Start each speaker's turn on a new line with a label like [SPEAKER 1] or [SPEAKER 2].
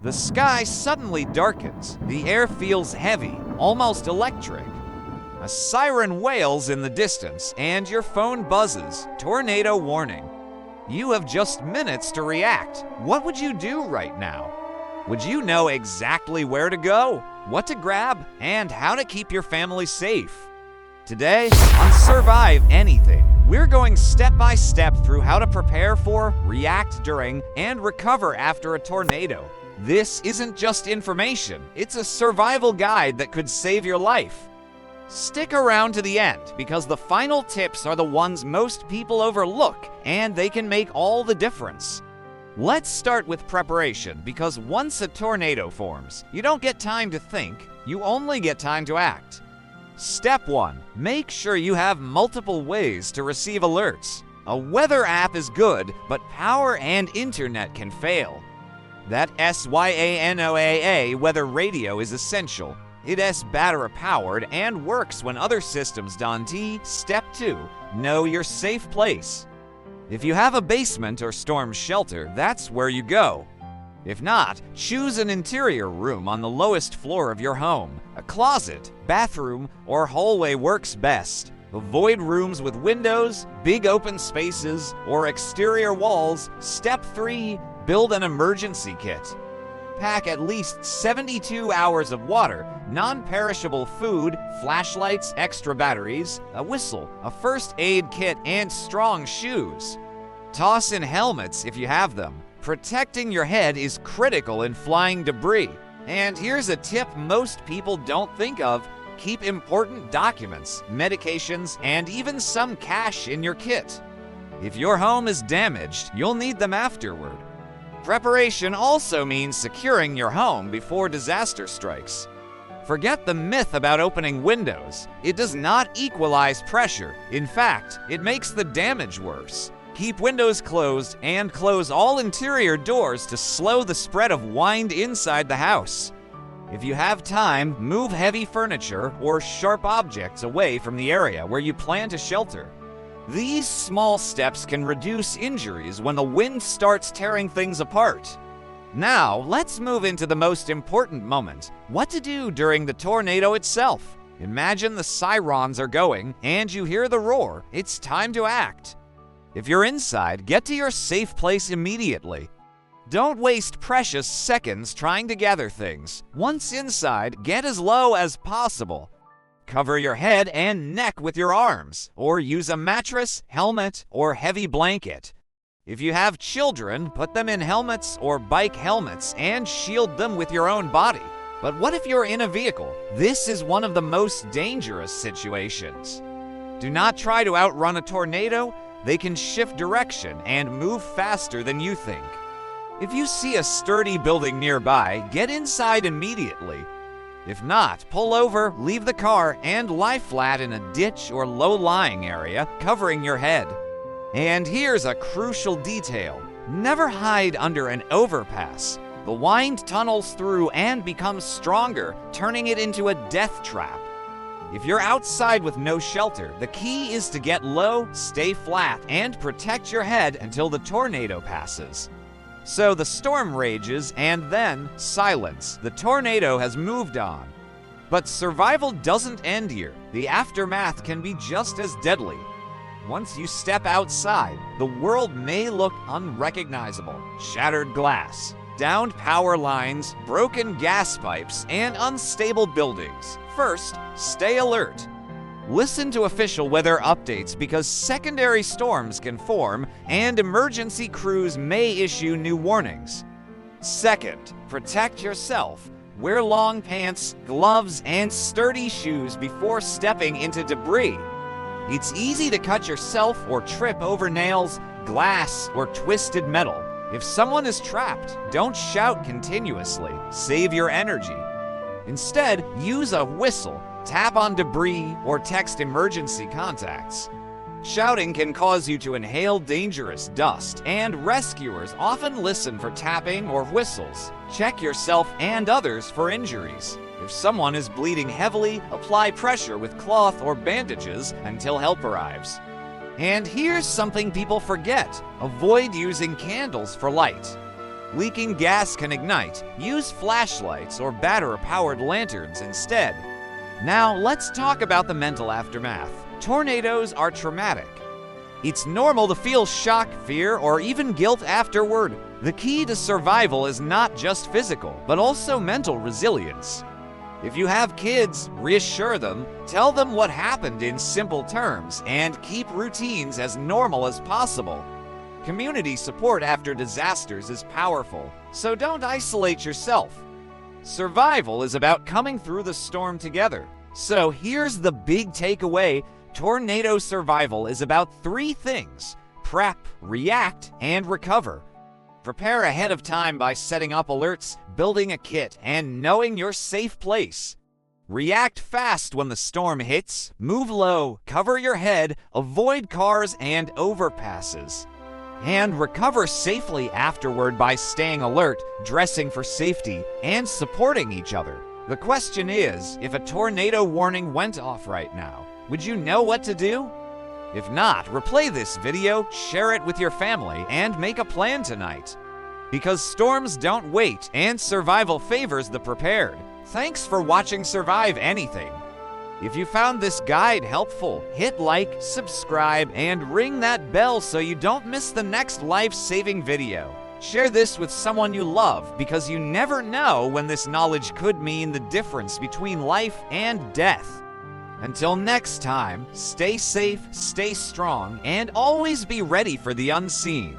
[SPEAKER 1] The sky suddenly darkens. The air feels heavy, almost electric. A siren wails in the distance, and your phone buzzes. Tornado warning. You have just minutes to react. What would you do right now? Would you know exactly where to go, what to grab, and how to keep your family safe? Today, on Survive Anything, we're going step by step through how to prepare for, react during, and recover after a tornado. This isn't just information, it's a survival guide that could save your life. Stick around to the end because the final tips are the ones most people overlook, and they can make all the difference. Let's start with preparation because once a tornado forms, you don't get time to think, you only get time to act. Step 1. Make sure you have multiple ways to receive alerts. A weather app is good, but power and internet can fail. That SYANOAA weather radio is essential. It is battery-powered and works when other systems don't. Step 2. Know your safe place. If you have a basement or storm shelter, that's where you go. If not, choose an interior room on the lowest floor of your home. A closet, bathroom, or hallway works best. Avoid rooms with windows, big open spaces, or exterior walls. Step 3. Build an emergency kit. Pack at least 72 hours of water, non-perishable food, flashlights, extra batteries, a whistle, a first aid kit, and strong shoes. Toss in helmets if you have them. Protecting your head is critical in flying debris. And here's a tip most people don't think of. Keep important documents, medications, and even some cash in your kit. If your home is damaged, you'll need them afterward. Preparation also means securing your home before disaster strikes. Forget the myth about opening windows. It does not equalize pressure. In fact, it makes the damage worse. Keep windows closed and close all interior doors to slow the spread of wind inside the house. If you have time, move heavy furniture or sharp objects away from the area where you plan to shelter. These small steps can reduce injuries when the wind starts tearing things apart. Now, let's move into the most important moment, what to do during the tornado itself. Imagine the sirens are going and you hear the roar. It's time to act. If you're inside, get to your safe place immediately. Don't waste precious seconds trying to gather things. Once inside, get as low as possible. Cover your head and neck with your arms, or use a mattress, helmet, or heavy blanket. If you have children, put them in helmets or bike helmets and shield them with your own body. But what if you're in a vehicle? This is one of the most dangerous situations. Do not try to outrun a tornado. They can shift direction and move faster than you think. If you see a sturdy building nearby, get inside immediately. If not, pull over, leave the car, and lie flat in a ditch or low-lying area, covering your head. And here's a crucial detail. Never hide under an overpass. The wind tunnels through and becomes stronger, turning it into a death trap. If you're outside with no shelter, the key is to get low, stay flat, and protect your head until the tornado passes. So the storm rages and then silence. The tornado has moved on. But survival doesn't end here. The aftermath can be just as deadly. Once you step outside, the world may look unrecognizable. Shattered glass, downed power lines, broken gas pipes, and unstable buildings. First, stay alert. Listen to official weather updates because secondary storms can form and emergency crews may issue new warnings. Second, protect yourself. Wear long pants, gloves, and sturdy shoes before stepping into debris. It's easy to cut yourself or trip over nails, glass, or twisted metal. If someone is trapped, don't shout continuously. Save your energy. Instead, use a whistle. Tap on debris or text emergency contacts. Shouting can cause you to inhale dangerous dust, and rescuers often listen for tapping or whistles. Check yourself and others for injuries. If someone is bleeding heavily, apply pressure with cloth or bandages until help arrives. And here's something people forget. Avoid using candles for light. leaking gas can ignite. Use flashlights or battery-powered lanterns instead. Now, let's talk about the mental aftermath. Tornadoes are traumatic. It's normal to feel shock, fear, or even guilt afterward. The key to survival is not just physical, but also mental resilience. If you have kids, reassure them, tell them what happened in simple terms, and keep routines as normal as possible. Community support after disasters is powerful, so don't isolate yourself. Survival is about coming through the storm together. So here's the big takeaway. Tornado survival is about 3 things: prep, react, and recover. Prepare ahead of time by setting up alerts, building a kit, and knowing your safe place. React fast when the storm hits, move low, cover your head, avoid cars and overpasses. And recover safely afterward by staying alert, dressing for safety, and supporting each other. The question is, if a tornado warning went off right now, would you know what to do? If not, replay this video, share it with your family, and make a plan tonight. Because storms don't wait, and survival favors the prepared. Thanks for watching Survive Anything. If you found this guide helpful, hit like, subscribe, and ring that bell so you don't miss the next life-saving video. Share this with someone you love, because you never know when this knowledge could mean the difference between life and death. Until next time, stay safe, stay strong, and always be ready for the unseen.